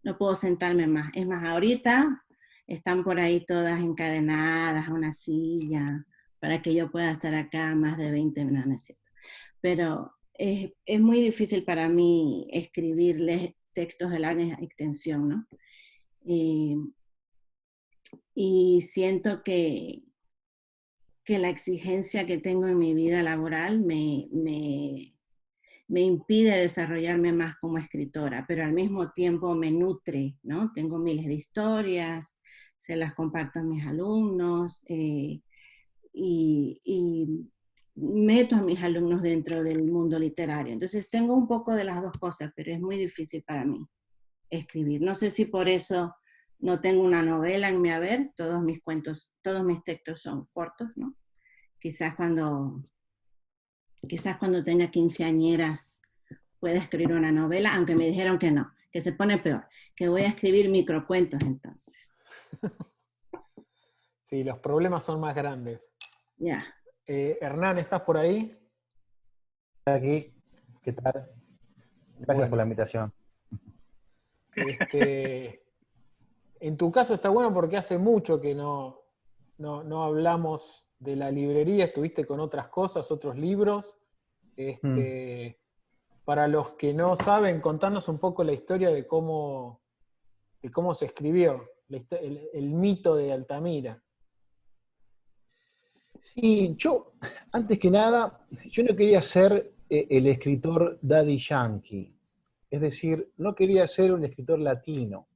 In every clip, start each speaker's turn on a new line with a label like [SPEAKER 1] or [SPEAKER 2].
[SPEAKER 1] no puedo sentarme más. Es más, ahorita están por ahí todas encadenadas a una silla para que yo pueda estar acá más de 20 minutos, ¿no es cierto? Pero es muy difícil para mí escribirles textos de larga extensión, ¿no? Y, y siento que la exigencia que tengo en mi vida laboral me impide desarrollarme más como escritora, pero al mismo tiempo me nutre, ¿no? Tengo miles de historias, se las comparto a mis alumnos y meto a mis alumnos dentro del mundo literario. Entonces tengo un poco de las dos cosas, pero es muy difícil para mí escribir. No sé si por eso no tengo una novela en mi haber, todos mis cuentos, todos mis textos son cortos, ¿no? Quizás cuando, quizás cuando tenga quinceañeras pueda escribir una novela, aunque me dijeron que no, que se pone peor, que voy a escribir microcuentos entonces.
[SPEAKER 2] Sí, los problemas son más grandes.
[SPEAKER 1] Ya.
[SPEAKER 2] Hernán, ¿estás por ahí?
[SPEAKER 3] Aquí, ¿qué tal? Gracias por la invitación.
[SPEAKER 2] En tu caso está bueno porque hace mucho que no hablamos de la librería, estuviste con otras cosas, otros libros. Para los que no saben, contanos un poco la historia de cómo se escribió, el mito de Altamira.
[SPEAKER 3] Sí, yo, antes que nada, yo no quería ser el escritor Daddy Yankee. Es decir, no quería ser un escritor latino.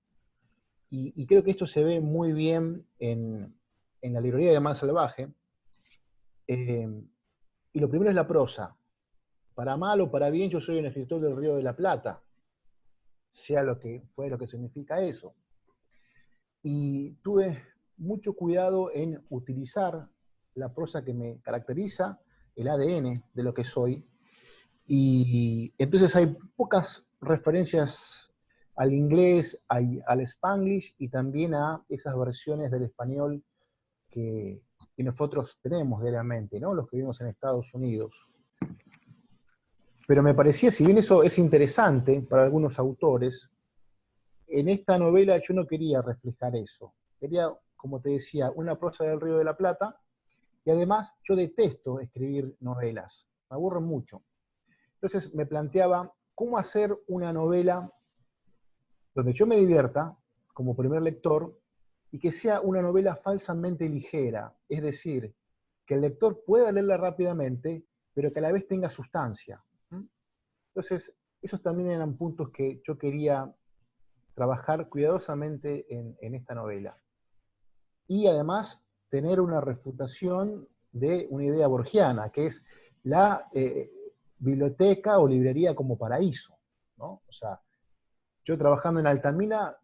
[SPEAKER 3] Y creo que esto se ve muy bien en la librería de Man Salvaje. Y lo primero es la prosa. Para mal o para bien, yo soy un escritor del Río de la Plata, sea lo que fue lo que significa eso. Y tuve mucho cuidado en utilizar la prosa que me caracteriza, el ADN de lo que soy, y entonces hay pocas referencias al inglés, al Spanglish y también a esas versiones del español que nosotros tenemos diariamente, ¿no? Los que vivimos en Estados Unidos. Pero me parecía, si bien eso es interesante para algunos autores, en esta novela yo no quería reflejar eso. Quería, como te decía, una prosa del Río de la Plata, y además yo detesto escribir novelas, me aburren mucho. Entonces me planteaba cómo hacer una novela donde yo me divierta como primer lector y que sea una novela falsamente ligera, es decir, que el lector pueda leerla rápidamente, pero que a la vez tenga sustancia. Entonces, esos también eran puntos que yo quería trabajar cuidadosamente en esta novela. Y además tener una refutación de una idea borgiana, que es la biblioteca o librería como paraíso, ¿no? O sea, yo trabajando en Altamira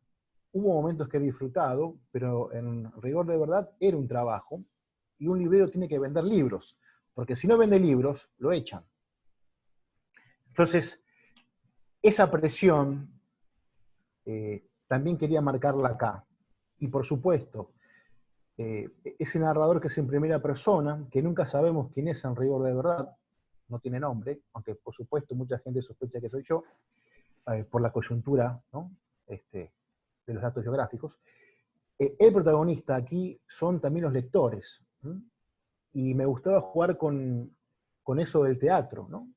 [SPEAKER 3] hubo momentos que he disfrutado, pero en rigor de verdad era un trabajo, y un librero tiene que vender libros, porque si no vende libros, lo echan. Entonces, esa presión también quería marcarla acá. Y por supuesto, ese narrador que es en primera persona, que nunca sabemos quién es en rigor de verdad, no tiene nombre, aunque por supuesto mucha gente sospecha que soy yo, por la coyuntura, ¿no? De los datos geográficos. El protagonista aquí son también los lectores, ¿sí? Y me gustaba jugar con eso del teatro, ¿no?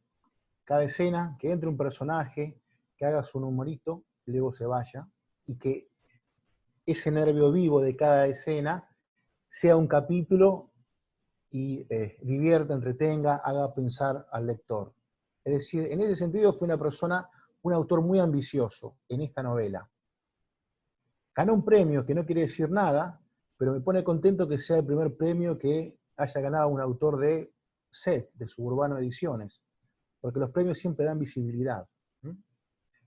[SPEAKER 3] Cada escena, que entre un personaje, que haga su numerito, y luego se vaya, y que ese nervio vivo de cada escena sea un capítulo y divierta, entretenga, haga pensar al lector. Es decir, en ese sentido fue un autor muy ambicioso en esta novela. Ganó un premio que no quiere decir nada, pero me pone contento que sea el primer premio que haya ganado un autor de SED, de Suburbano Ediciones, porque los premios siempre dan visibilidad.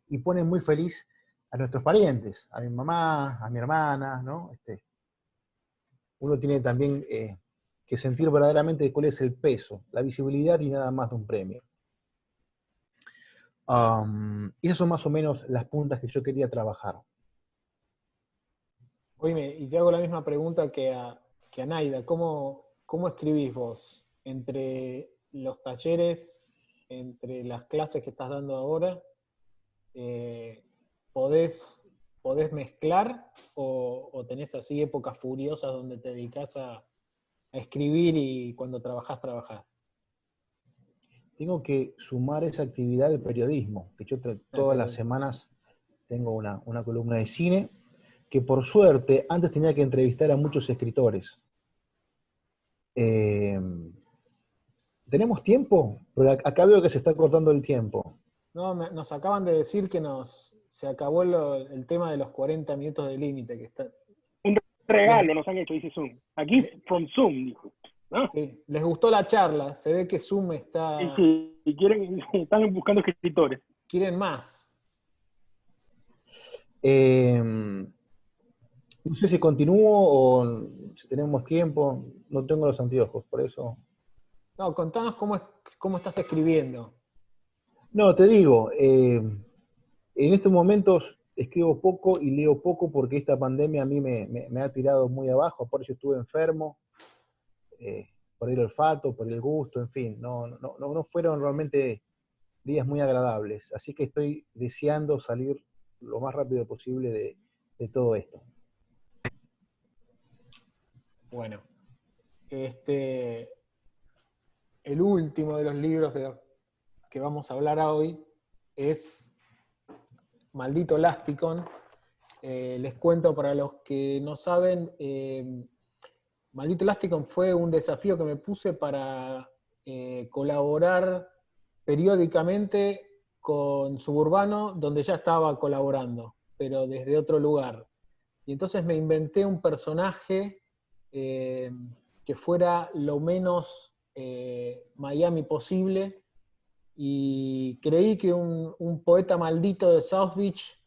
[SPEAKER 3] Y ponen muy feliz a nuestros parientes, a mi mamá, a mi hermana, ¿no? Uno tiene también que sentir verdaderamente cuál es el peso, la visibilidad y nada más de un premio. Y esas son más o menos las puntas que yo quería trabajar.
[SPEAKER 2] Oíme, y te hago la misma pregunta que a Naida. ¿Cómo escribís vos entre los talleres, entre las clases que estás dando ahora? ¿Podés podés mezclar o tenés así épocas furiosas donde te dedicás a escribir y cuando trabajás?
[SPEAKER 3] Tengo que sumar esa actividad del periodismo, que yo todas las semanas tengo una columna de cine, que por suerte antes tenía que entrevistar a muchos escritores. ¿Tenemos tiempo? Pero acá veo que se está cortando el tiempo.
[SPEAKER 2] No, nos acaban de decir que se acabó el tema de los 40 minutos de límite.
[SPEAKER 4] Un regalo nos han hecho, dice Zoom. Aquí, from Zoom, dijo. ¿No?
[SPEAKER 2] Sí, les gustó la charla, se ve que Zoom está...
[SPEAKER 4] Sí, están buscando escritores.
[SPEAKER 2] Quieren más.
[SPEAKER 3] No sé si continúo o si tenemos tiempo. No tengo los anteojos, por eso.
[SPEAKER 2] No, contanos cómo estás escribiendo.
[SPEAKER 3] No, te digo, en estos momentos escribo poco y leo poco porque esta pandemia a mí me ha tirado muy abajo. Por eso estuve enfermo, por el olfato, por el gusto, en fin. No fueron realmente días muy agradables. Así que estoy deseando salir lo más rápido posible de todo esto.
[SPEAKER 2] Bueno, el último de los libros de los que vamos a hablar hoy es Maldito Lasticon. Les cuento para los que no saben, Maldito Lasticon fue un desafío que me puse para colaborar periódicamente con Suburbano, donde ya estaba colaborando, pero desde otro lugar. Y entonces me inventé un personaje que fuera lo menos Miami posible, y creí que un poeta maldito de South Beach,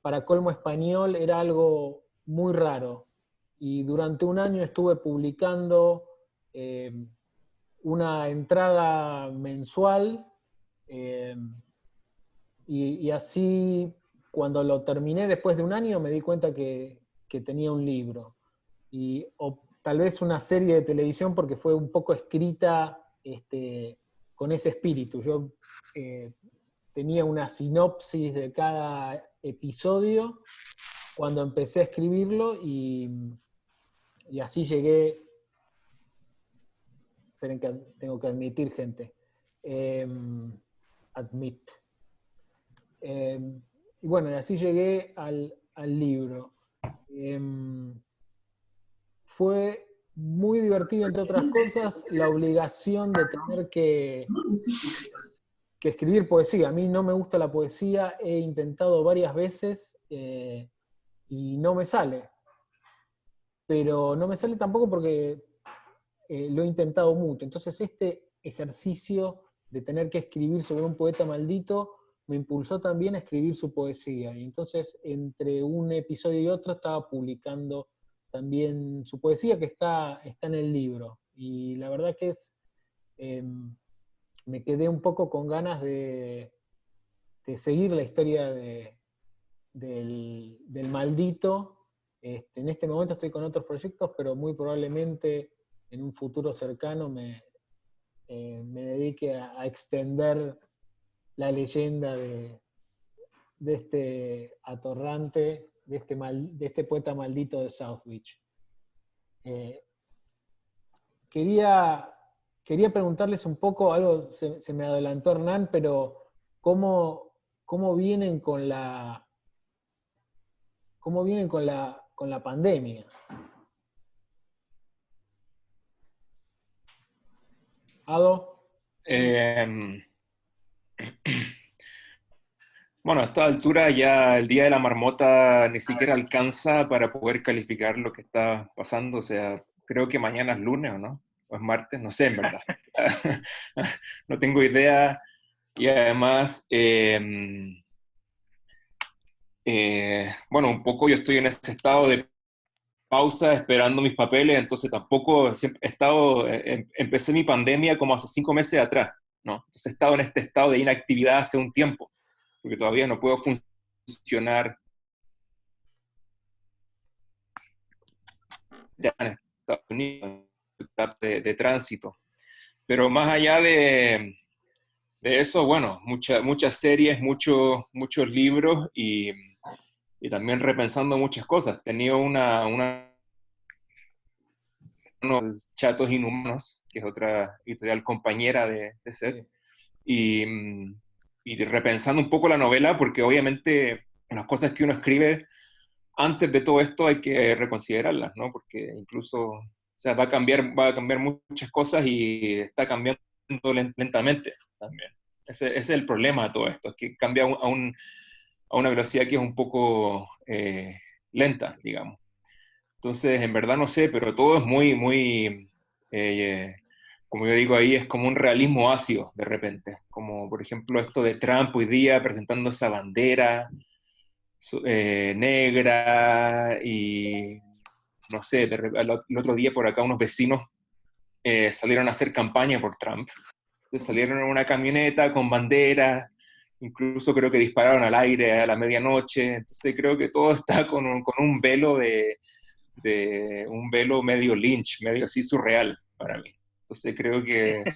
[SPEAKER 2] para colmo español, era algo muy raro. Y durante un año estuve publicando una entrada mensual, y así, cuando lo terminé después de un año, me di cuenta que tenía un libro. O tal vez una serie de televisión, porque fue un poco escrita con ese espíritu. Yo tenía una sinopsis de cada episodio cuando empecé a escribirlo, y así llegué. Esperen que tengo que admitir, gente. Admit. Y bueno, y así llegué al libro. Fue muy divertido, entre otras cosas, la obligación de tener que escribir poesía. A mí no me gusta la poesía, he intentado varias veces y no me sale. Pero no me sale tampoco porque lo he intentado mucho. Entonces este ejercicio de tener que escribir sobre un poeta maldito me impulsó también a escribir su poesía. Y entonces, entre un episodio y otro, estaba publicando también su poesía, que está en el libro. Y la verdad que me quedé un poco con ganas de seguir la historia del maldito. En este momento estoy con otros proyectos, pero muy probablemente en un futuro cercano me dedique a extender la leyenda de este atorrante, de este poeta maldito de South Beach. Quería preguntarles un poco, algo se me adelantó Hernán, pero ¿cómo vienen con la pandemia? Ado.
[SPEAKER 5] Bueno, a esta altura ya el Día de la Marmota ni siquiera alcanza para poder calificar lo que está pasando. O sea, creo que mañana es lunes, ¿o no? ¿O es martes? No sé, en verdad. No tengo idea. Y además, bueno, un poco yo estoy en ese estado de pausa esperando mis papeles, entonces tampoco siempre he estado, empecé mi pandemia como hace 5 meses atrás, ¿no? Entonces he estado en este estado de inactividad hace un tiempo, porque todavía no puedo funcionar ya en Estados Unidos, de tránsito. Pero más allá de eso, bueno, muchas series, muchos libros, y y también repensando muchas cosas. Tenía unos Chatos Inhumanos, que es otra editorial compañera de SED,
[SPEAKER 2] Sí.
[SPEAKER 5] y repensando un poco la novela, porque obviamente las cosas que uno escribe antes de todo esto hay que reconsiderarlas, ¿no? Porque incluso, o sea, va a cambiar muchas cosas y está cambiando lentamente también. Ese es el problema de todo esto, es que cambia a una velocidad que es un poco lenta, digamos. Entonces, en verdad no sé, pero todo es como yo digo ahí, es como un realismo ácido de repente. Como por ejemplo esto de Trump hoy día presentando esa bandera negra y no sé, el otro día por acá unos vecinos salieron a hacer campaña por Trump. Entonces salieron en una camioneta con banderas, incluso creo que dispararon al aire a la medianoche. Entonces creo que todo está con un velo de un velo medio Lynch, medio así surreal para mí. Entonces creo que un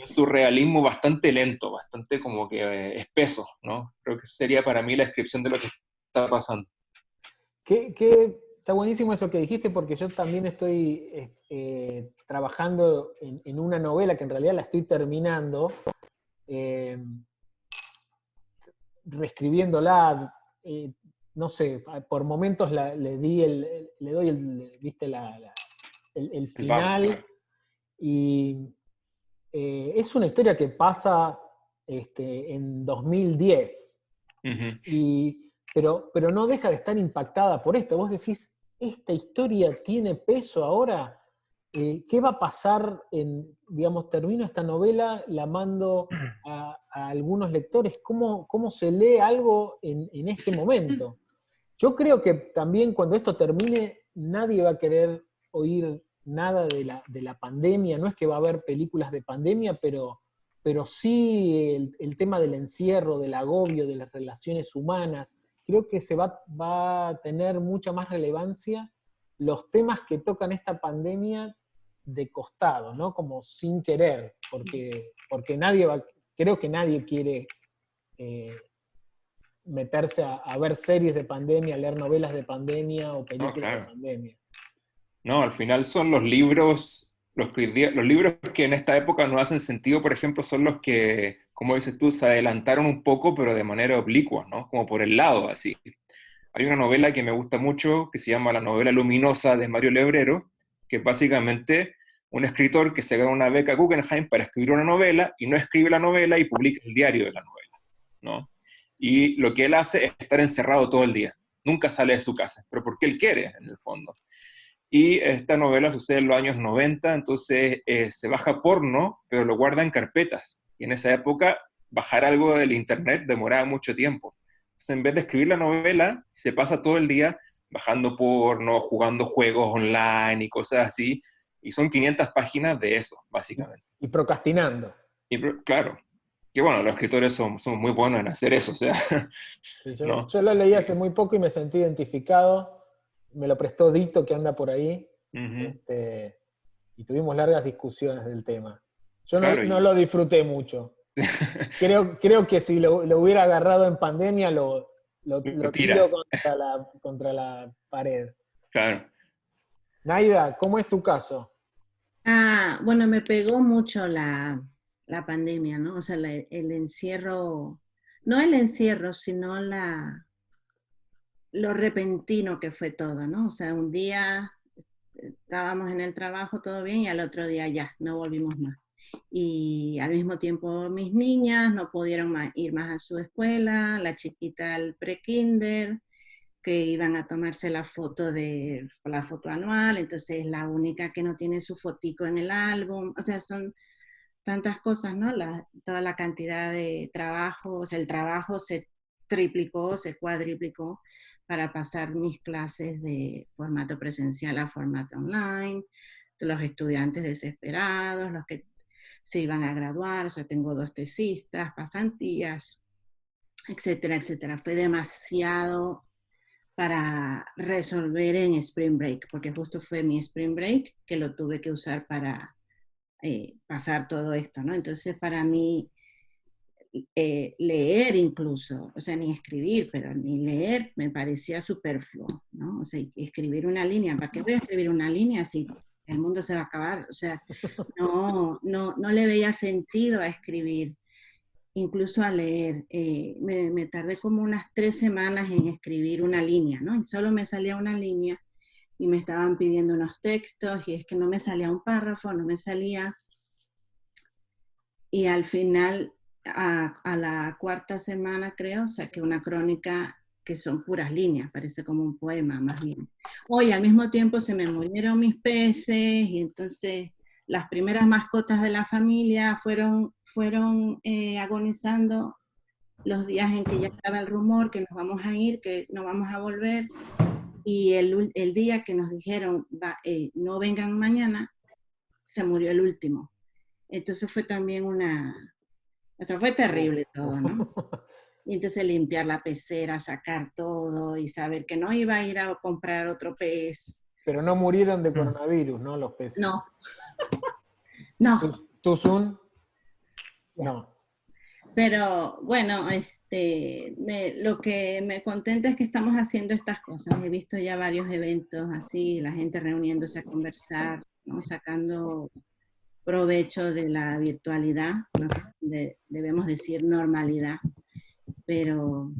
[SPEAKER 5] surrealismo bastante lento, bastante como que espeso, ¿no? Creo que sería para mí la descripción de lo que está pasando.
[SPEAKER 2] Está buenísimo eso que dijiste, porque yo también estoy trabajando en una novela que en realidad la estoy terminando, reescribiéndola, no sé, por momentos le doy ¿viste? El final,
[SPEAKER 5] Claro.
[SPEAKER 2] y es una historia que pasa en 2010,
[SPEAKER 5] Uh-huh.
[SPEAKER 2] pero no deja de estar impactada por esto. Vos decís, ¿esta historia tiene peso ahora? ¿Qué va a pasar digamos, termino esta novela, la mando a algunos lectores? ¿Cómo se lee algo en este momento? Yo creo que también cuando esto termine, nadie va a querer oír nada de la pandemia. No es que va a haber películas de pandemia, pero sí el tema del encierro, del agobio, de las relaciones humanas. Creo que va a tener mucha más relevancia los temas que tocan esta pandemia de costado, ¿no? Como sin querer, porque creo que nadie quiere meterse a ver series de pandemia, a leer novelas de pandemia o
[SPEAKER 5] No,
[SPEAKER 2] películas de
[SPEAKER 5] claro.
[SPEAKER 2] pandemia.
[SPEAKER 5] No, al final son los libros que en esta época no hacen sentido, por ejemplo, son los que, como dices tú, se adelantaron un poco, pero de manera oblicua, ¿no? Como por el lado, así. Hay una novela que me gusta mucho, que se llama La novela luminosa de Mario Lebrero, que es básicamente un escritor que se gana una beca Guggenheim para escribir una novela y no escribe la novela y publica el diario de la novela, ¿no? Y lo que él hace es estar encerrado todo el día. Nunca sale de su casa, pero porque él quiere, en el fondo. Y esta novela sucede en los años 90, entonces se baja porno, pero lo guarda en carpetas. Y en esa época, bajar algo del internet demoraba mucho tiempo. Entonces, en vez de escribir la novela, se pasa todo el día bajando porno, jugando juegos online y cosas así. Y son 500 páginas de eso, básicamente.
[SPEAKER 2] Y procrastinando.
[SPEAKER 5] Y claro, que bueno, los escritores son muy buenos en hacer eso, o sea,
[SPEAKER 2] Sí,
[SPEAKER 5] ¿no?
[SPEAKER 2] yo lo leí hace muy poco y me sentí identificado. Me lo prestó Dito, que anda por ahí.
[SPEAKER 5] Uh-huh.
[SPEAKER 2] Y tuvimos largas discusiones del tema. Yo
[SPEAKER 5] Claro,
[SPEAKER 2] no lo disfruté mucho. Creo que si lo hubiera agarrado en pandemia,
[SPEAKER 5] lo
[SPEAKER 2] lo tiro
[SPEAKER 5] tiras,
[SPEAKER 2] contra la pared.
[SPEAKER 5] claro.
[SPEAKER 2] Naida, ¿cómo es tu caso?
[SPEAKER 1] Bueno, me pegó mucho la pandemia, ¿no? O sea, el encierro, no el encierro, sino lo repentino que fue todo, ¿no? O sea, un día estábamos en el trabajo todo bien y al otro día ya, no volvimos más. Y al mismo tiempo mis niñas no pudieron ir más a su escuela, la chiquita al pre-kinder, que iban a tomarse la foto anual, entonces es la única que no tiene su fotico en el álbum, o sea, son tantas cosas, ¿no? Toda la cantidad de trabajo, o sea, el trabajo se triplicó, se cuadriplicó para pasar mis clases de formato presencial a formato online, los estudiantes desesperados, los que se iban a graduar, o sea, tengo 2 tesistas, pasantías, etcétera, etcétera. Fue demasiado para resolver en Spring Break, porque justo fue mi Spring Break que lo tuve que usar para pasar todo esto, ¿no? Entonces, para mí, leer incluso, o sea, ni escribir, pero ni leer me parecía superfluo, ¿no? O sea, escribir una línea, ¿para qué voy a escribir una línea si el mundo se va a acabar? O sea, no le veía sentido a escribir, incluso a leer. Me tardé como unas 3 semanas en escribir una línea, ¿no? Y solo me salía una línea y me estaban pidiendo unos textos y es que no me salía un párrafo, no me salía. Y al final, a la 4ª semana, creo, saqué una crónica que son puras líneas, parece como un poema más bien. Hoy, al mismo tiempo, se me murieron mis peces y entonces las primeras mascotas de la familia fueron agonizando los días en que ya estaba el rumor que nos vamos a ir, que no vamos a volver, y el día que nos dijeron no vengan mañana, se murió el último. Entonces fue también o sea, fue terrible todo, ¿no? Y entonces limpiar la pecera, sacar todo y saber que no iba a ir a comprar otro pez.
[SPEAKER 2] Pero no murieron de coronavirus, ¿no? Los peces.
[SPEAKER 1] No. No.
[SPEAKER 2] ¿Tú, Sun? No.
[SPEAKER 1] Pero bueno, lo que me contenta es que estamos haciendo estas cosas. He visto ya varios eventos así, la gente reuniéndose a conversar, ¿no? Sacando provecho de la virtualidad, no sé si debemos decir normalidad, pero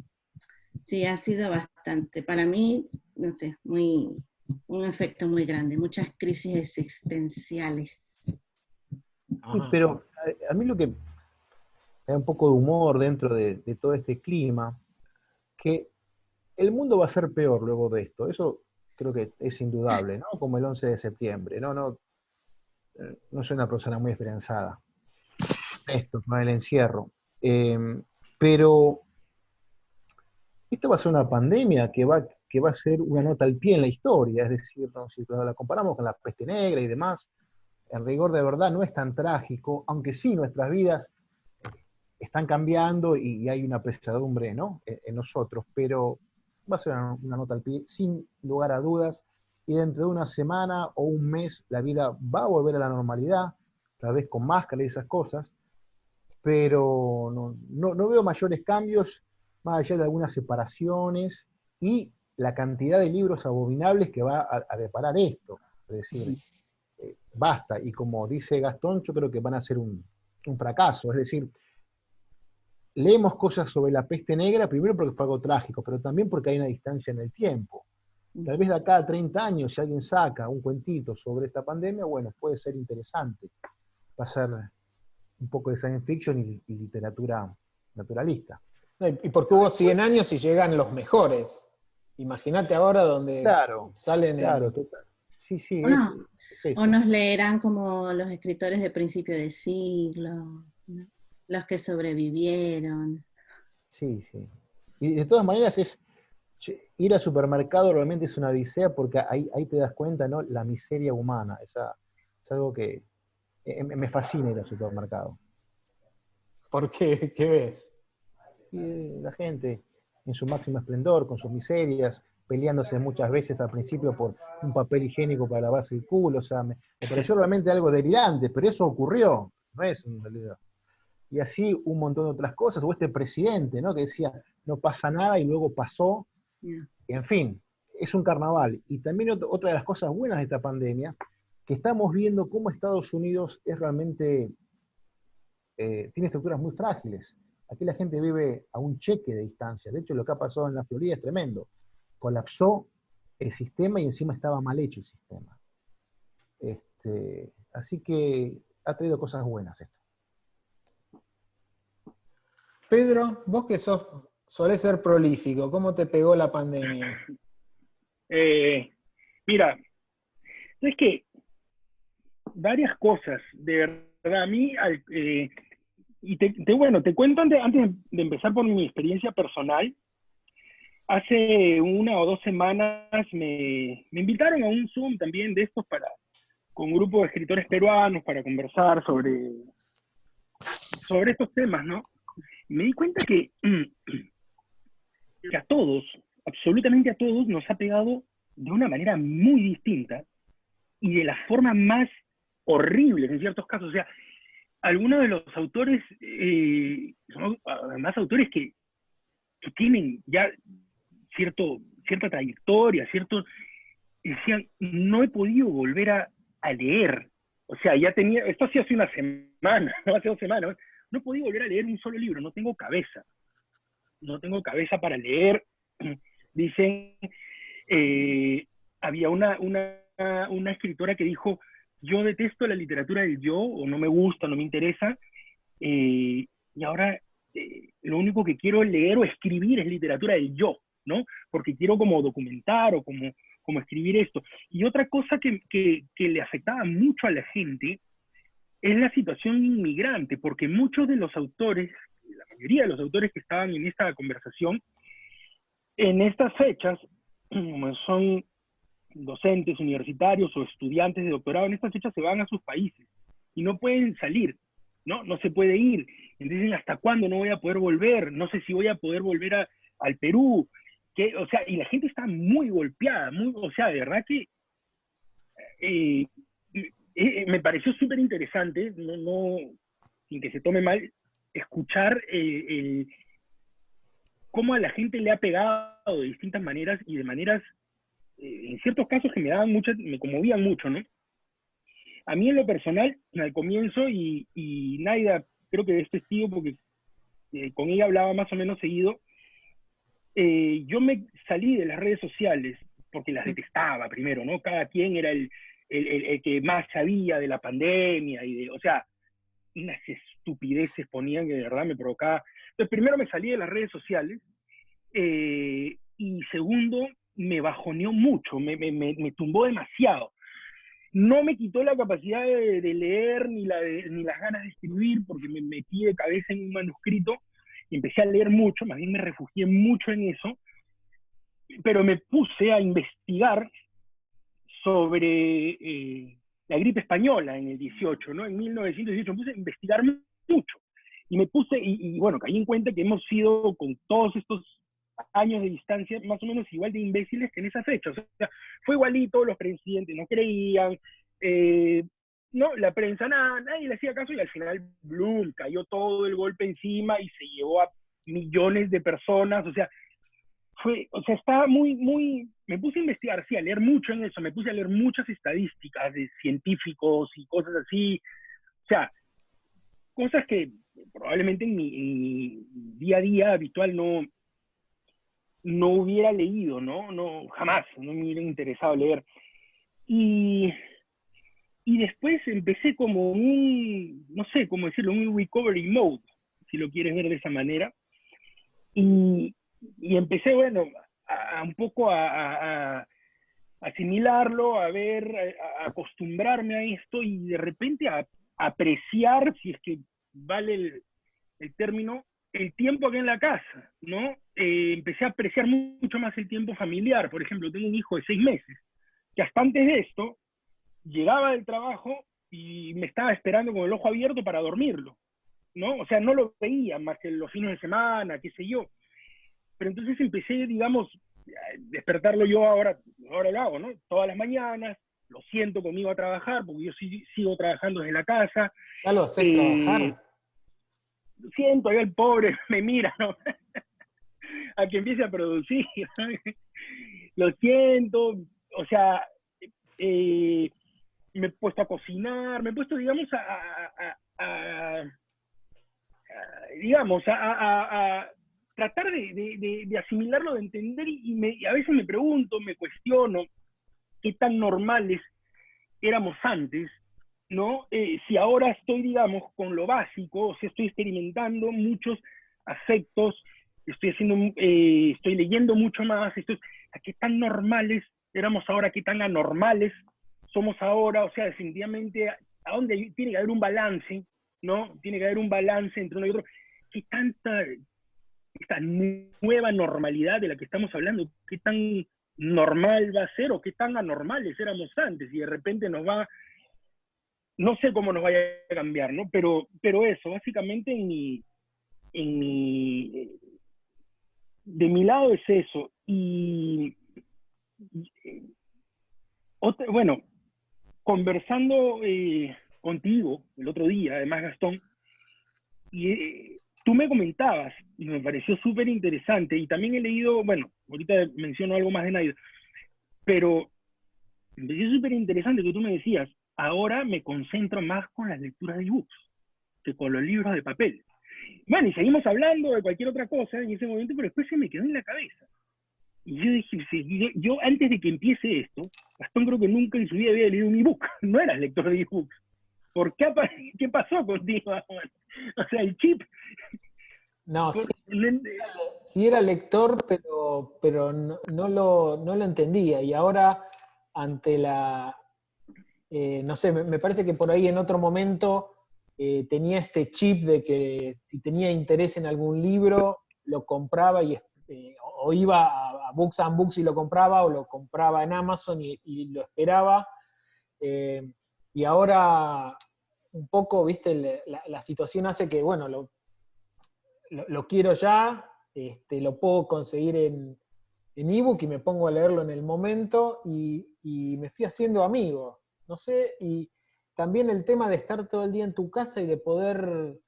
[SPEAKER 1] sí ha sido bastante, para mí, no sé, un efecto muy grande, muchas crisis existenciales.
[SPEAKER 3] Sí, pero a mí lo que hay un poco de humor dentro de todo este clima, que el mundo va a ser peor luego de esto, eso creo que es indudable, ¿no? Como el 11 de septiembre, no soy una persona muy esperanzada, esto, con el encierro, pero esto va a ser una pandemia que va a ser una nota al pie en la historia, es decir, ¿no? Si la comparamos con la peste negra y demás, en rigor de verdad no es tan trágico, aunque sí nuestras vidas están cambiando y hay una pesadumbre, ¿no? en nosotros, pero va a ser una nota al pie, sin lugar a dudas, y dentro de una semana o un mes la vida va a volver a la normalidad, tal vez con máscara y esas cosas, pero no veo mayores cambios, más allá de algunas separaciones y la cantidad de libros abominables que va a deparar esto. Es decir, basta, y como dice Gastón, yo creo que van a ser un fracaso, es decir, leemos cosas sobre la peste negra, primero porque fue algo trágico, pero también porque hay una distancia en el tiempo. Tal vez de acá a 30 años, si alguien saca un cuentito sobre esta pandemia, bueno, puede ser interesante. Va a ser un poco de science fiction y literatura naturalista.
[SPEAKER 2] Y porque hubo 100 años y llegan los mejores. Imagínate ahora donde salen...
[SPEAKER 3] Claro, total. Sí, sí.
[SPEAKER 1] O nos leerán como los escritores de principio de siglo, ¿no? Los que sobrevivieron.
[SPEAKER 3] Sí, sí. Y de todas maneras ir al supermercado realmente es una odisea porque ahí te das cuenta, ¿no? La miseria humana. Es algo que me fascina ir al supermercado.
[SPEAKER 2] ¿Por qué? ¿Qué ves?
[SPEAKER 3] Y la gente en su máximo esplendor, con sus miserias, peleándose muchas veces al principio por un papel higiénico para lavarse el culo. O sea, me pareció realmente algo delirante, pero eso ocurrió. No es un delirio. Y así un montón de otras cosas, o este presidente, ¿no? Que decía, no pasa nada y luego pasó.
[SPEAKER 1] Yeah.
[SPEAKER 3] Y en fin, es un carnaval. Y también otra de las cosas buenas de esta pandemia, que estamos viendo cómo Estados Unidos es realmente, tiene estructuras muy frágiles. Aquí la gente vive a un cheque de distancia. De hecho, lo que ha pasado en la Florida es tremendo. Colapsó el sistema y encima estaba mal hecho el sistema. Así que ha traído cosas buenas esto.
[SPEAKER 2] Pedro, vos que solés ser prolífico, ¿cómo te pegó la pandemia?
[SPEAKER 4] Mira, es que varias cosas, de verdad, a mí, y te cuento antes de empezar por mi experiencia personal. Hace 1 o 2 semanas me invitaron a un Zoom también de estos con un grupo de escritores peruanos para conversar sobre estos temas, ¿no? Me di cuenta que a todos, absolutamente a todos, nos ha pegado de una manera muy distinta y de la forma más horrible en ciertos casos. O sea, algunos de los autores son además autores que tienen ya cierta trayectoria, decían, no he podido volver a leer. O sea, ya tenía, esto sí hace una semana, no hace 2 semanas, no he podido volver a leer un solo libro, no tengo cabeza para leer. Dicen, había una escritora que dijo, yo detesto la literatura del yo, o no me gusta, no me interesa, y ahora lo único que quiero leer o escribir es literatura del yo, ¿no? Porque quiero como documentar o como escribir esto. Y otra cosa que le afectaba mucho a la gente es la situación inmigrante, porque muchos de los autores, la mayoría de los autores que estaban en esta conversación, en estas fechas, como son docentes universitarios o estudiantes de doctorado, en estas fechas se van a sus países y no pueden salir, ¿no? No se puede ir. Entonces, dicen, ¿hasta cuándo no voy a poder volver? No sé si voy a poder volver al Perú. O sea, y la gente está muy golpeada, o sea, de verdad que me pareció súper interesante, sin que se tome mal, escuchar cómo a la gente le ha pegado de distintas maneras y de maneras, en ciertos casos que me conmovían mucho, ¿no? A mí en lo personal, al comienzo, y Naida creo que es testigo porque con ella hablaba más o menos seguido, yo me salí de las redes sociales porque las detestaba primero, ¿no? Cada quien era el que más sabía de la pandemia, o sea, unas estupideces ponían que de verdad me provocaba. Entonces, primero me salí de las redes sociales, y segundo, me bajoneó mucho, me tumbó demasiado. No me quitó la capacidad de leer ni las ganas de escribir, porque me metí de cabeza en un manuscrito y empecé a leer mucho, más bien me refugié mucho en eso, pero me puse a investigar sobre la gripe española en el 18, ¿no? En 1918 me puse a investigar mucho y bueno, caí en cuenta que hemos sido con todos estos años de distancia más o menos igual de imbéciles que en esa fecha. O sea, fue igualito, los presidentes no creían, no, la prensa nadie le hacía caso y al final, Bloom, cayó todo el golpe encima y se llevó a millones de personas. O sea, estaba me puse a investigar, sí, a leer mucho en eso, me puse a leer muchas estadísticas de científicos y cosas así. O sea, cosas que probablemente en mi día a día habitual no hubiera leído, ¿no? Jamás, no me hubiera interesado leer. Y después empecé como no sé cómo decirlo, un recovery mode, si lo quieres ver de esa manera. Y empecé, bueno, un poco a asimilarlo, a acostumbrarme a esto y de repente a apreciar, si es que vale el término, el tiempo acá en la casa, ¿no? Empecé a apreciar mucho más el tiempo familiar. Por ejemplo, tengo un hijo de 6 meses, que hasta antes de esto, llegaba del trabajo y me estaba esperando con el ojo abierto para dormirlo, ¿no? O sea, no lo veía más que los fines de semana, qué sé yo. Pero entonces empecé, digamos, a despertarlo yo ahora lo hago, ¿no? Todas las mañanas, lo siento conmigo a trabajar, porque yo sigo trabajando desde la casa.
[SPEAKER 2] ¿Ya lo haces trabajar?
[SPEAKER 4] Lo siento, ahí el pobre me mira, ¿no? A que empiece a producir, ¿no? Lo siento, o sea, me he puesto a cocinar, me he puesto, digamos, digamos, a tratar de asimilarlo, de entender, y a veces me pregunto, me cuestiono qué tan normales éramos antes, ¿no? Si ahora estoy, digamos, con lo básico, o sea, estoy experimentando muchos afectos, estoy leyendo mucho más, qué tan normales éramos ahora, qué tan anormales somos ahora, o sea, definitivamente, a dónde tiene que haber un balance, ¿no? Tiene que haber un balance entre uno y otro. ¿Qué tanta esta nueva normalidad de la que estamos hablando, qué tan normal va a ser o qué tan anormales éramos antes? Y de repente no sé cómo nos vaya a cambiar, ¿no? Pero eso, básicamente de mi lado es eso. Y bueno, conversando contigo el otro día, además Gastón, y tú me comentabas, y me pareció súper interesante, y también he leído, bueno, ahorita menciono algo más de Naida, pero me pareció súper interesante que tú me decías, ahora me concentro más con las lecturas de ebooks que con los libros de papel. Bueno, y seguimos hablando de cualquier otra cosa en ese momento, pero después se me quedó en la cabeza. Y yo dije, sí, yo antes de que empiece esto, Gastón creo que nunca en su vida había leído un ebook, no eras lector de ebooks. ¿Qué pasó contigo? O sea, el chip...
[SPEAKER 2] No, sí era lector, pero no lo entendía. Y ahora, ante la... no sé, me parece que por ahí en otro momento tenía este chip de que si tenía interés en algún libro, lo compraba o iba a Books and Books y lo compraba, o lo compraba en Amazon y lo esperaba. Y ahora un poco, viste, la situación hace que, bueno, lo quiero ya, lo puedo conseguir en ebook y me pongo a leerlo en el momento y me fui haciendo amigo, no sé, y también el tema de estar todo el día en tu casa y de poder,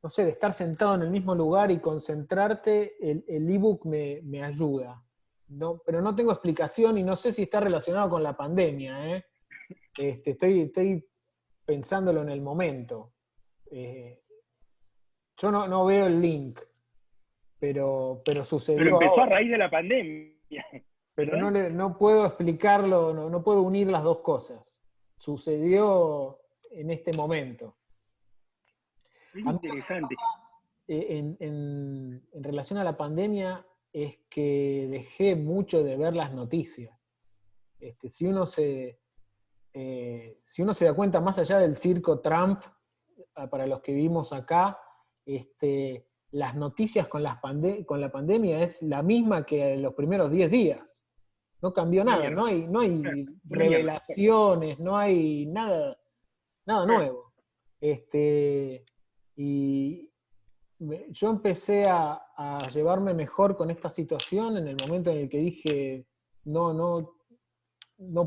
[SPEAKER 2] no sé, de estar sentado en el mismo lugar y concentrarte, el ebook me ayuda. No, pero no tengo explicación y no sé si está relacionado con la pandemia, ¿eh? Estoy pensándolo en el momento. Yo no veo el link, pero sucedió
[SPEAKER 4] Pero empezó
[SPEAKER 2] ahora.
[SPEAKER 4] a raíz de la pandemia.
[SPEAKER 2] Pero no puedo explicarlo, no puedo unir las dos cosas. Sucedió en este momento.
[SPEAKER 4] Es
[SPEAKER 2] A mí,
[SPEAKER 4] interesante.
[SPEAKER 2] en relación a la pandemia, es que dejé mucho de ver las noticias. Si uno se da cuenta, más allá del circo Trump, para los que vivimos acá, las noticias con la pandemia es la misma que los primeros 10 días. No cambió nada, no hay
[SPEAKER 4] Una mierda.
[SPEAKER 2] revelaciones, no hay nada nuevo. Y yo empecé a llevarme mejor con esta situación en el momento en el que dije, no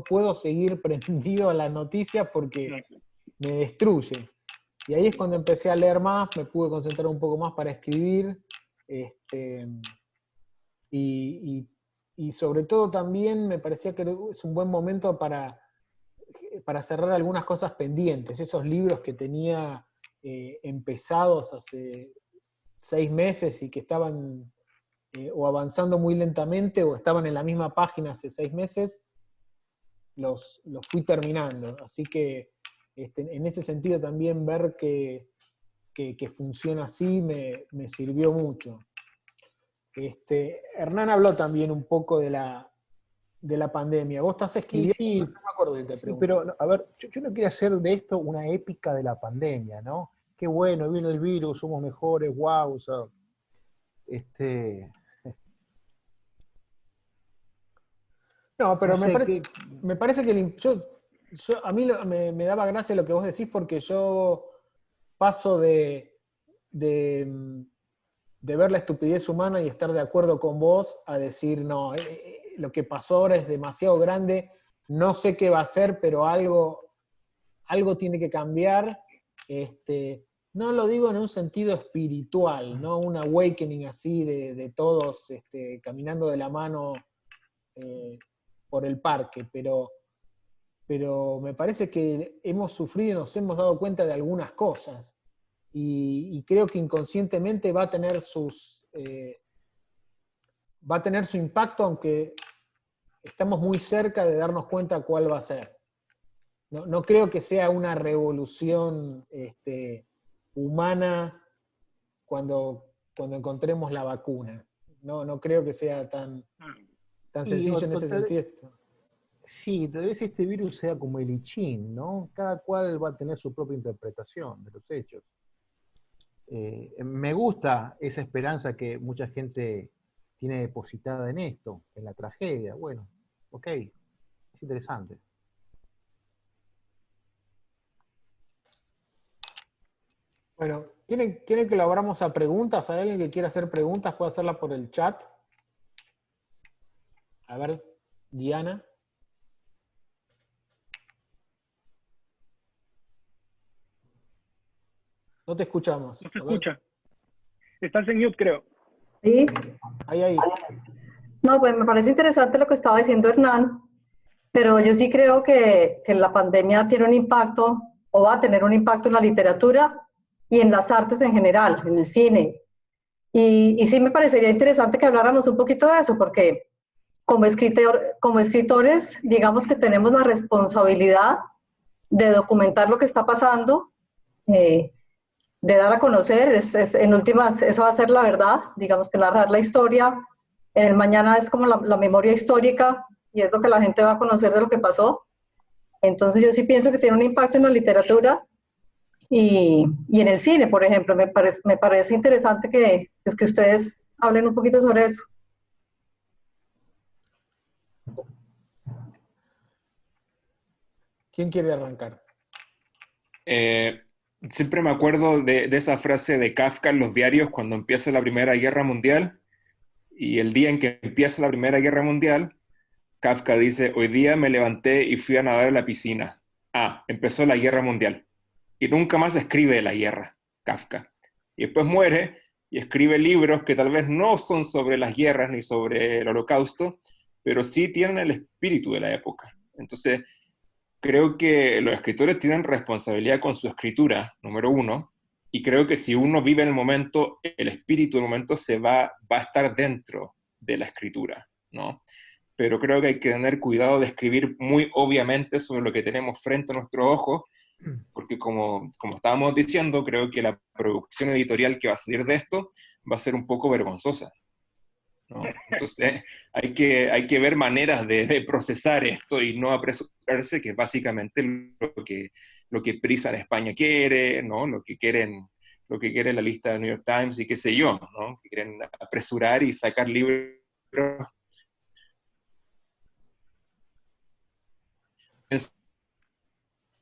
[SPEAKER 2] puedo seguir prendido a las noticias porque me destruye. Y ahí es cuando empecé a leer más, me pude concentrar un poco más para escribir, y sobre todo también me parecía que es un buen momento para cerrar algunas cosas pendientes, esos libros que tenía empezados hace 6 meses y que estaban o avanzando muy lentamente o estaban en la misma página hace 6 meses, los fui terminando. Así que en ese sentido también ver que funciona así me sirvió mucho. Hernán habló también un poco de la pandemia. ¿Vos estás escribiendo?
[SPEAKER 3] Sí,
[SPEAKER 2] No me acuerdo de te
[SPEAKER 3] sí,
[SPEAKER 2] pregunto.
[SPEAKER 3] pero a ver, yo no quiero hacer de esto una épica de la pandemia, ¿no? Qué bueno, vino el virus, somos mejores, wow, o sea,
[SPEAKER 2] No, pero
[SPEAKER 3] no sé,
[SPEAKER 2] me parece que a mí me daba gracia lo que vos decís porque yo paso de ver la estupidez humana y estar de acuerdo con vos a decir, no, lo que pasó ahora es demasiado grande, no sé qué va a ser, pero algo tiene que cambiar. No lo digo en un sentido espiritual, no un awakening así de todos caminando de la mano por el parque, pero me parece que hemos sufrido y nos hemos dado cuenta de algunas cosas. Y creo que inconscientemente va a tener su impacto, aunque estamos muy cerca de darnos cuenta cuál va a ser. No creo que sea una revolución humana cuando encontremos la vacuna. No creo que sea tan sencillo en ese sentido.
[SPEAKER 3] sí, tal vez este virus sea como el I Ching, ¿no? Cada cual va a tener su propia interpretación de los hechos. Me gusta esa esperanza que mucha gente tiene depositada en esto, en la tragedia. Bueno, ok, es interesante.
[SPEAKER 2] Bueno, ¿quieren que lo abramos a preguntas? ¿Hay alguien que quiera hacer preguntas? Puede hacerla por el chat. A ver, Diana. No te escuchamos.
[SPEAKER 4] No se
[SPEAKER 2] A ver.
[SPEAKER 4] escucha. Estás en mute, creo.
[SPEAKER 6] Sí.
[SPEAKER 2] Ahí.
[SPEAKER 6] No, pues me parece interesante lo que estaba diciendo Hernán, pero yo sí creo que la pandemia tiene un impacto o va a tener un impacto en la literatura y en las artes en general, en el cine. Y sí me parecería interesante que habláramos un poquito de eso, porque como escritores, digamos que tenemos la responsabilidad de documentar lo que está pasando, de dar a conocer, en últimas, eso va a ser la verdad, digamos que narrar la historia, en el mañana es como la memoria histórica, y es lo que la gente va a conocer de lo que pasó. Entonces yo sí pienso que tiene un impacto en la literatura y en el cine, por ejemplo. Me parece interesante que ustedes hablen un poquito sobre eso.
[SPEAKER 2] ¿Quién quiere arrancar?
[SPEAKER 5] Siempre me acuerdo de esa frase de Kafka en los diarios cuando empieza la Primera Guerra Mundial, y el día en que empieza la Primera Guerra Mundial, Kafka dice: hoy día me levanté y fui a nadar en la piscina. Ah, empezó la Guerra Mundial. Y nunca más escribe de la guerra, Kafka. Y después muere y escribe libros que tal vez no son sobre las guerras ni sobre el Holocausto, pero sí tienen el espíritu de la época. Entonces, creo que los escritores tienen responsabilidad con su escritura, número uno, y creo que si uno vive en el momento, el espíritu del momento va a estar dentro de la escritura, ¿no? Pero creo que hay que tener cuidado de escribir muy obviamente sobre lo que tenemos frente a nuestros ojos, porque como estábamos diciendo, creo que la producción editorial que va a salir de esto va a ser un poco vergonzosa, ¿no? Entonces hay que ver maneras de procesar esto y no apresurarse, que es básicamente lo que Prisa en España quiere, ¿no? Lo que quiere la lista de New York Times y qué sé yo, ¿no? Que quieren apresurar y sacar libros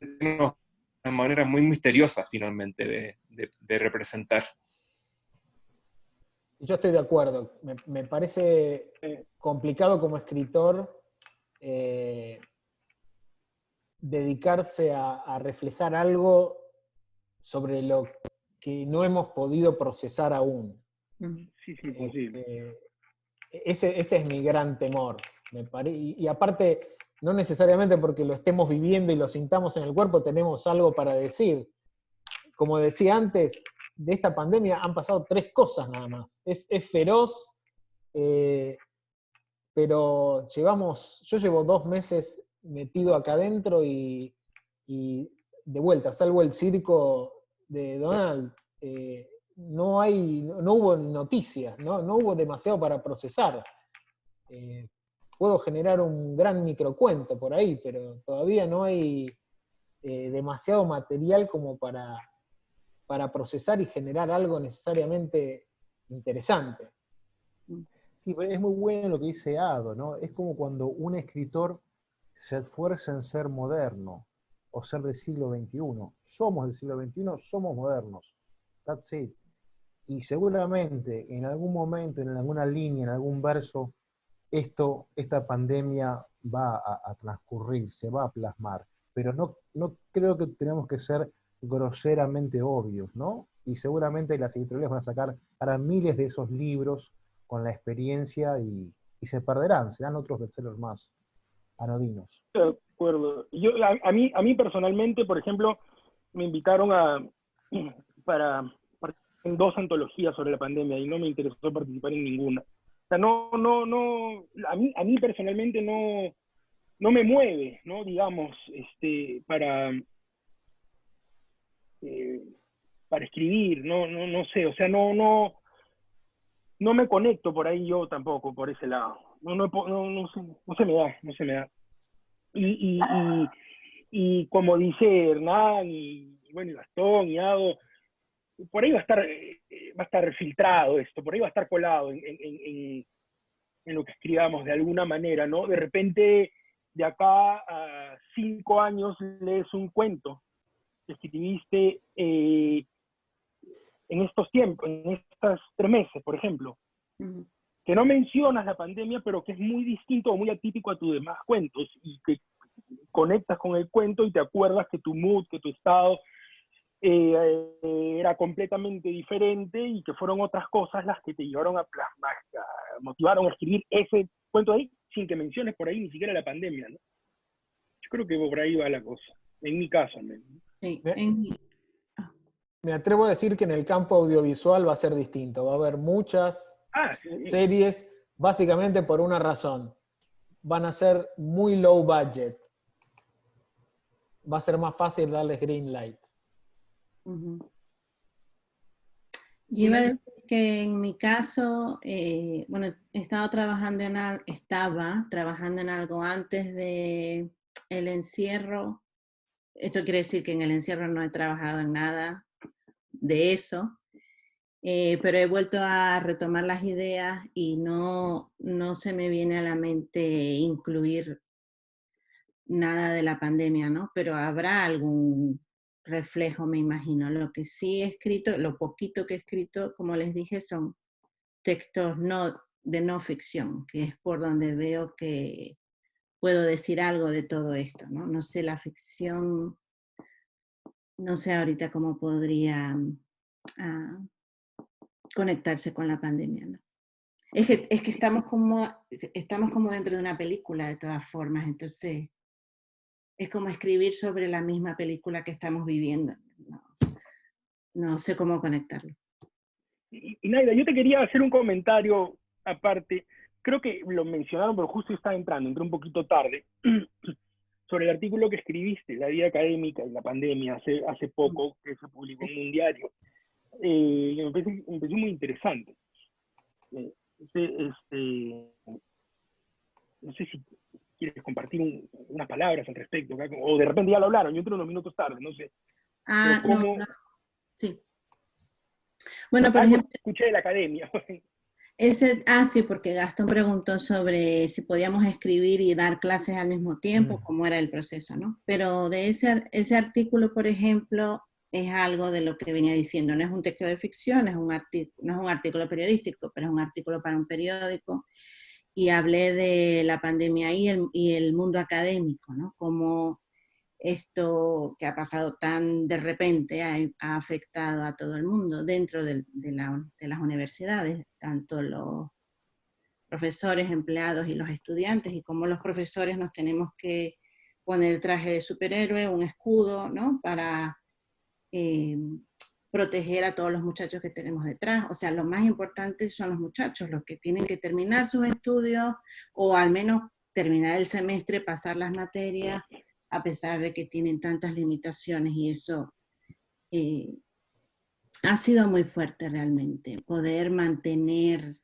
[SPEAKER 5] de una manera muy misteriosa finalmente de representar.
[SPEAKER 2] Yo estoy de acuerdo. Me parece complicado como escritor dedicarse a reflejar algo sobre lo que no hemos podido procesar aún.
[SPEAKER 4] Sí, sí, posible.
[SPEAKER 2] Ese es mi gran temor. Y aparte, no necesariamente porque lo estemos viviendo y lo sintamos en el cuerpo, tenemos algo para decir. Como decía antes, de esta pandemia han pasado 3 cosas nada más. Es feroz, pero yo llevo 2 meses metido acá adentro y de vuelta, salvo el circo de Donald, no hubo noticias, no hubo demasiado para procesar. Puedo generar un gran microcuento por ahí, pero todavía no hay demasiado material como para procesar y generar algo necesariamente interesante.
[SPEAKER 3] Sí, pero es muy bueno lo que dice Ado, ¿no? Es como cuando un escritor se esfuerza en ser moderno o ser del siglo XXI. Somos del siglo XXI, somos modernos. That's it. Y seguramente en algún momento, en alguna línea, en algún verso, esta pandemia va a transcurrir, se va a plasmar. Pero no creo que tenemos que ser groseramente obvios, ¿no? Y seguramente las editoriales van a sacar para miles de esos libros con la experiencia y se perderán, serán otros bestsellers más anodinos.
[SPEAKER 4] De acuerdo. A mí personalmente, por ejemplo, me invitaron para en 2 antologías sobre la pandemia y no me interesó participar en ninguna. O sea, a mí personalmente no me mueve, ¿no? Digamos, para escribir, no sé, o sea, no me conecto por ahí yo tampoco, por ese lado. No se me da. Y como dice Hernán, y bueno, y Gastón, y Ado, por ahí va a estar filtrado esto, por ahí va a estar colado en lo que escribamos de alguna manera, ¿no? De repente, de acá a 5 años lees un cuento que escribiste en estos tiempos, en estos 3 meses, por ejemplo, que no mencionas la pandemia, pero que es muy distinto o muy atípico a tus demás cuentos, y que conectas con el cuento y te acuerdas que tu mood, que tu estado era completamente diferente y que fueron otras cosas las que te llevaron a plasmar, motivaron a escribir ese cuento ahí, sin que menciones por ahí ni siquiera la pandemia, ¿no? Yo creo que por ahí va la cosa, en mi caso al menos.
[SPEAKER 1] Sí,
[SPEAKER 2] Me atrevo a decir que en el campo audiovisual va a ser distinto. Va a haber muchas
[SPEAKER 4] Sí.
[SPEAKER 2] series, básicamente por una razón. Van a ser muy low budget. Va a ser más fácil darles green light.
[SPEAKER 1] Yo iba a decir que en mi caso, bueno, estaba trabajando en algo antes de el encierro. Eso quiere decir que en el encierro no he trabajado en nada de eso, pero he vuelto a retomar las ideas y no se me viene a la mente incluir nada de la pandemia, ¿no? Pero habrá algún reflejo, me imagino. Lo que sí he escrito, lo poquito que he escrito, como les dije, son textos de no ficción, que es por donde veo que puedo decir algo de todo esto, ¿no? No sé, la ficción, no sé ahorita cómo podría conectarse con la pandemia, ¿no? Es que estamos como dentro de una película de todas formas, entonces es como escribir sobre la misma película que estamos viviendo. No sé cómo conectarlo.
[SPEAKER 4] Y Naida, yo te quería hacer un comentario aparte, creo que lo mencionaron, pero justo estaba entré un poquito tarde, sobre el artículo que escribiste, La vida académica y la pandemia, hace poco, que se publicó en un diario. Me pareció muy interesante. No sé si quieres compartir unas palabras al respecto, o de repente ya lo hablaron, yo entré unos minutos tarde, no sé.
[SPEAKER 1] No. Sí. Bueno, por ejemplo,
[SPEAKER 4] escuché de la academia.
[SPEAKER 1] Sí, porque Gastón preguntó sobre si podíamos escribir y dar clases al mismo tiempo, cómo era el proceso, ¿no? Pero de ese artículo, por ejemplo, es algo de lo que venía diciendo. No es un texto de ficción, no es un artículo periodístico, pero es un artículo para un periódico. Y hablé de la pandemia y el mundo académico, ¿no? Como esto que ha pasado tan de repente ha afectado a todo el mundo dentro de las universidades, tanto los profesores, empleados y los estudiantes, y cómo los profesores nos tenemos que poner el traje de superhéroe, un escudo, ¿no? Para proteger a todos los muchachos que tenemos detrás. O sea, lo más importante son los muchachos, los que tienen que terminar sus estudios o al menos terminar el semestre, pasar las materias, a pesar de que tienen tantas limitaciones, y eso ha sido muy fuerte realmente, poder mantener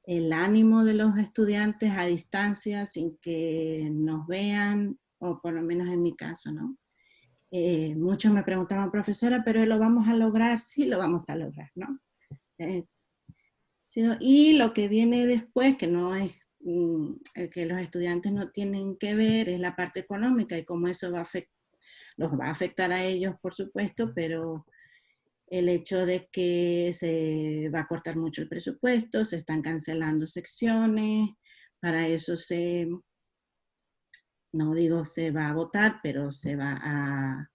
[SPEAKER 1] el ánimo de los estudiantes a distancia sin que nos vean, o por lo menos en mi caso, ¿no? Muchos me preguntaban, profesora, ¿pero lo vamos a lograr? Sí, lo vamos a lograr, ¿no? Y lo que viene después, que no es que los estudiantes no tienen que ver, es la parte económica y cómo eso los va a afectar a ellos, por supuesto, pero el hecho de que se va a cortar mucho el presupuesto, se están cancelando secciones, para eso no digo se va a agotar, pero se va a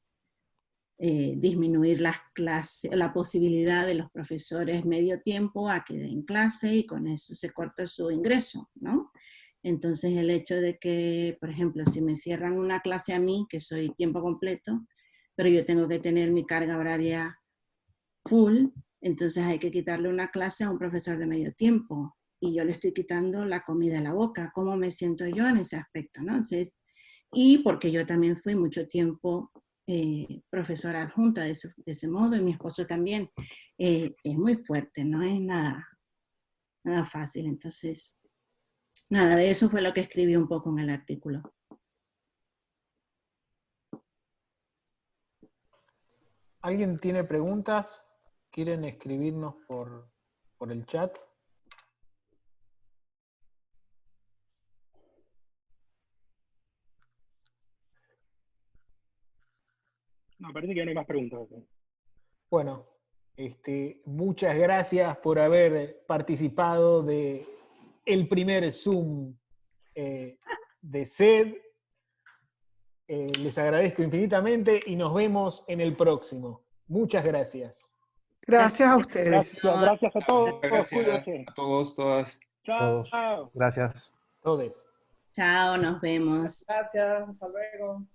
[SPEAKER 1] disminuir las clases, la posibilidad de los profesores medio tiempo a que den clase, y con eso se corta su ingreso, ¿no? Entonces el hecho de que, por ejemplo, si me cierran una clase a mí, que soy tiempo completo, pero yo tengo que tener mi carga horaria full, entonces hay que quitarle una clase a un profesor de medio tiempo, y yo le estoy quitando la comida a la boca. ¿Cómo me siento yo en ese aspecto, no? Entonces, y porque yo también fui mucho tiempo profesora adjunta de ese modo, y mi esposo también, es muy fuerte, no es nada fácil. Entonces, nada, de eso fue lo que escribí un poco en el artículo.
[SPEAKER 2] ¿Alguien tiene preguntas? ¿Quieren escribirnos por el chat?
[SPEAKER 4] No, parece que ya no hay más preguntas.
[SPEAKER 2] Bueno, muchas gracias por haber participado de el primer Zoom de SED. Les agradezco infinitamente y nos vemos en el próximo. Muchas gracias.
[SPEAKER 7] Gracias a ustedes.
[SPEAKER 4] Gracias a todos.
[SPEAKER 5] Gracias
[SPEAKER 4] Cuídense.
[SPEAKER 5] a todos, todas.
[SPEAKER 3] Todos.
[SPEAKER 4] Chao.
[SPEAKER 3] Gracias.
[SPEAKER 2] Todes.
[SPEAKER 1] Chao, nos vemos.
[SPEAKER 8] Gracias, hasta luego.